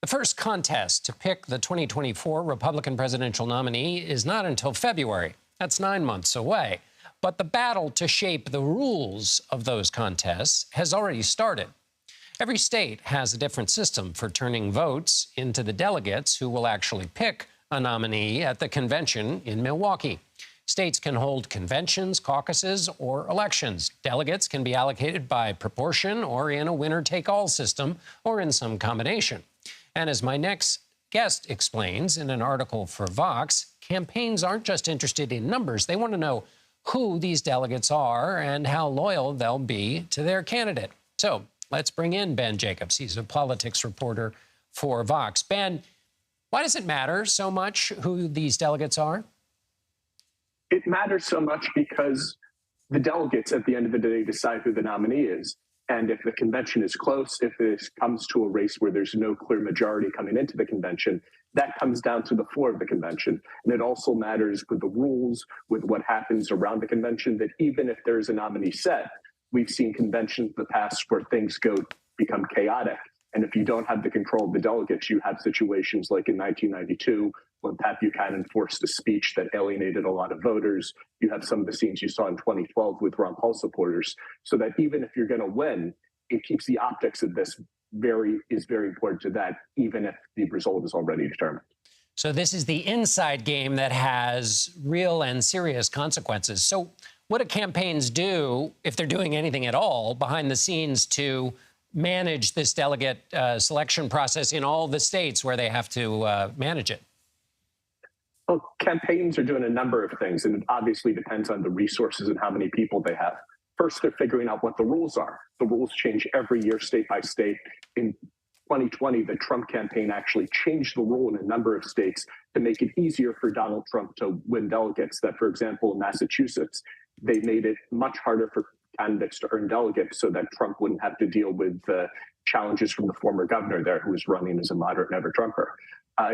The first contest to pick the 2024 Republican presidential nominee is not until February. That's 9 months away. But the battle to shape the rules of those contests has already started. Every state has a different system for turning votes into the delegates who will actually pick a nominee at the convention in Milwaukee. States can hold conventions, caucuses, or elections. Delegates can be allocated by proportion or in a winner-take-all system or in some combination. And as my next guest explains in an article for Vox, campaigns aren't just interested in numbers. They want to know who these delegates are and how loyal they'll be to their candidate. So let's bring in Ben Jacobs. He's a politics reporter for Vox. Ben, why does it matter so much who these delegates are? It matters so much because the delegates at the end of the day decide who the nominee is. And if the convention is close, if it comes to a race where there's no clear majority coming into the convention, that comes down to the floor of the convention. And it also matters with the rules, with what happens around the convention, that even if there's a nominee set, we've seen conventions in the past where things become chaotic. And if you don't have the control of the delegates, you have situations like in 1992, when Pat Buchanan forced a speech that alienated a lot of voters. You have some of the scenes you saw in 2012 with Ron Paul supporters. So that even if you're going to win, it keeps the optics of this very important to that, even if the result is already determined. So this is the inside game that has real and serious consequences. So what do campaigns do, if they're doing anything at all, behind the scenes to manage this delegate selection process in all the states where they have to manage it? Well, campaigns are doing a number of things, and it obviously depends on the resources and how many people they have. First, they're figuring out what the rules are. The rules change every year, state by state. In 2020, the Trump campaign actually changed the rule in a number of states to make it easier for Donald Trump to win delegates. That, for example, in Massachusetts, they made it much harder for candidates to earn delegates so that Trump wouldn't have to deal with the challenges from the former governor there, who was running as a moderate never-Trumper.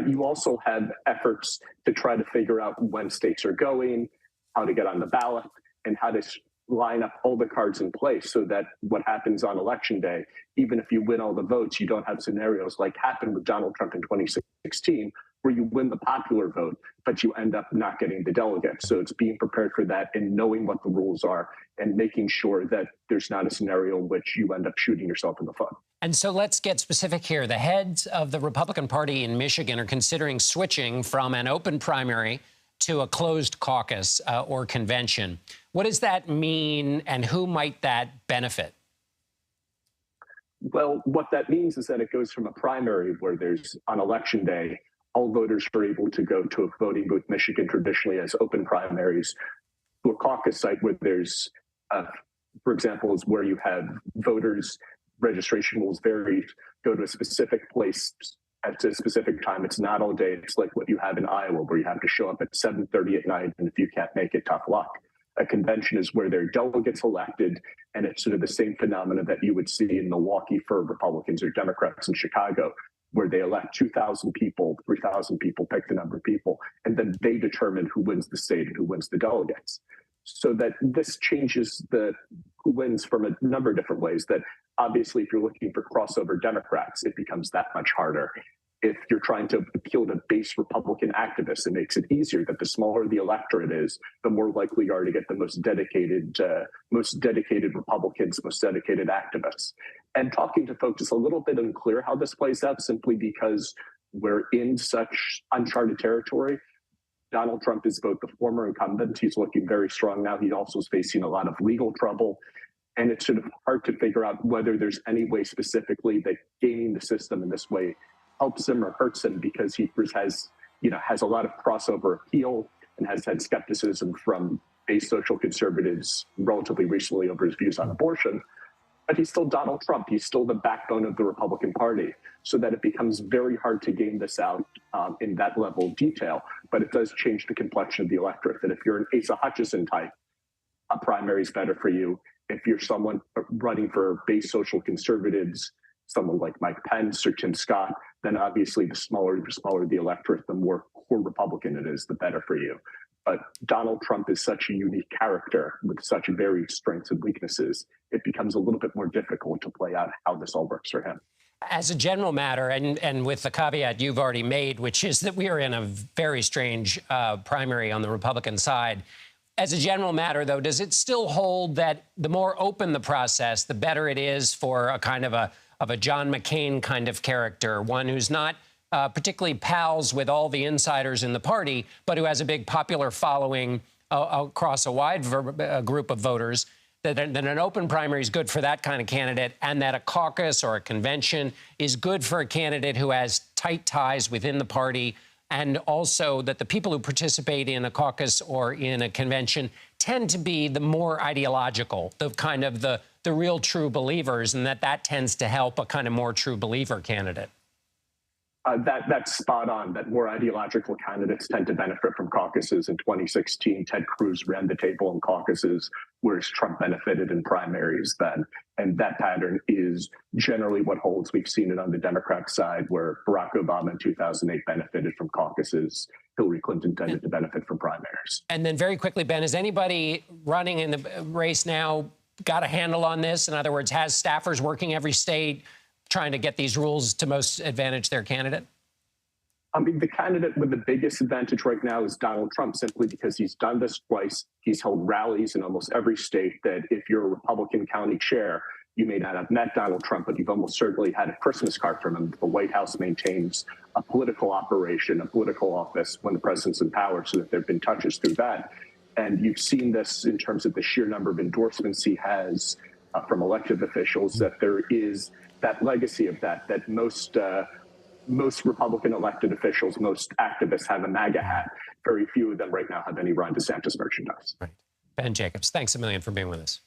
You also have efforts to try to figure out when states are going, how to get on the ballot, and how to line up all the cards in place so that what happens on election day, even if you win all the votes, you don't have scenarios like happened with Donald Trump in 2016, where you win the popular vote, but you end up not getting the delegates. So it's being prepared for that and knowing what the rules are and making sure that there's not a scenario in which you end up shooting yourself in the foot. And so let's get specific here. The heads of the Republican Party in Michigan are considering switching from an open primary to a closed caucus or convention. What does that mean, and who might that benefit? Well, what that means is that it goes from a primary where there's, on election day, all voters are able to go to a voting booth. Michigan traditionally has open primaries, to a caucus site where there's, for example, is where you have voters, registration rules vary, go to a specific place at a specific time. It's not all day. It's like what you have in Iowa, where you have to show up at 7:30 at night, and if you can't make it, tough luck. A convention is where there are delegates elected, and it's sort of the same phenomena that you would see in Milwaukee for Republicans or Democrats in Chicago, where they elect 2,000 people, 3,000 people, pick the number of people, and then they determine who wins the state and who wins the delegates. So that this changes who wins from a number of different ways. That obviously, if you're looking for crossover Democrats, it becomes that much harder. If you're trying to appeal to base Republican activists, it makes it easier that the smaller the electorate is, the more likely you are to get the most dedicated Republicans, most dedicated activists. And talking to folks, it's a little bit unclear how this plays out, simply because we're in such uncharted territory. Donald Trump is both the former incumbent. He's looking very strong now. He also is facing a lot of legal trouble. And it's sort of hard to figure out whether there's any way specifically that gaming the system in this way helps him or hurts him, because he has a lot of crossover appeal and has had skepticism from base social conservatives relatively recently over his views on abortion. But he's still Donald Trump. He's still the backbone of the Republican Party, so that it becomes very hard to game this out in that level of detail. But it does change the complexion of the electorate, that if you're an Asa Hutchinson type, a primary is better for you. If you're someone running for base social conservatives, someone like Mike Pence or Tim Scott, then obviously the smaller the electorate, the more core Republican it is, the better for you. But Donald Trump is such a unique character with such varied strengths and weaknesses, it becomes a little bit more difficult to play out how this all works for him. As a general matter, and with the caveat you've already made, which is that we are in a very strange primary on the Republican side, as a general matter, though, does it still hold that the more open the process, the better it is for a kind of a John McCain kind of character, one who's not particularly pals with all the insiders in the party, but who has a big popular following across a wide group of voters, that an open primary is good for that kind of candidate, and that a caucus or a convention is good for a candidate who has tight ties within the party, and also that the people who participate in a caucus or in a convention tend to be the more ideological, the kind of the real true believers, and that tends to help a kind of more true believer candidate. That's spot on, that more ideological candidates tend to benefit from caucuses. In 2016, Ted Cruz ran the table in caucuses, whereas Trump benefited in primaries then. And that pattern is generally what holds. We've seen it on the Democrat side, where Barack Obama in 2008 benefited from caucuses. Hillary Clinton tended to benefit from primaries. And then very quickly, Ben, has anybody running in the race now got a handle on this? In other words, has staffers working every state trying to get these rules to most advantage their candidate? I mean, the candidate with the biggest advantage right now is Donald Trump, simply because he's done this twice. He's held rallies in almost every state that if you're a Republican county chair, you may not have met Donald Trump, but you've almost certainly had a Christmas card from him. The White House maintains a political operation, a political office when the president's in power, so that there have been touches through that. And you've seen this in terms of the sheer number of endorsements he has from elected officials, that there is that legacy of that most Republican elected officials, most activists have a MAGA hat. Very few of them right now have any Ron DeSantis merchandise. Right. Ben Jacobs, thanks a million for being with us.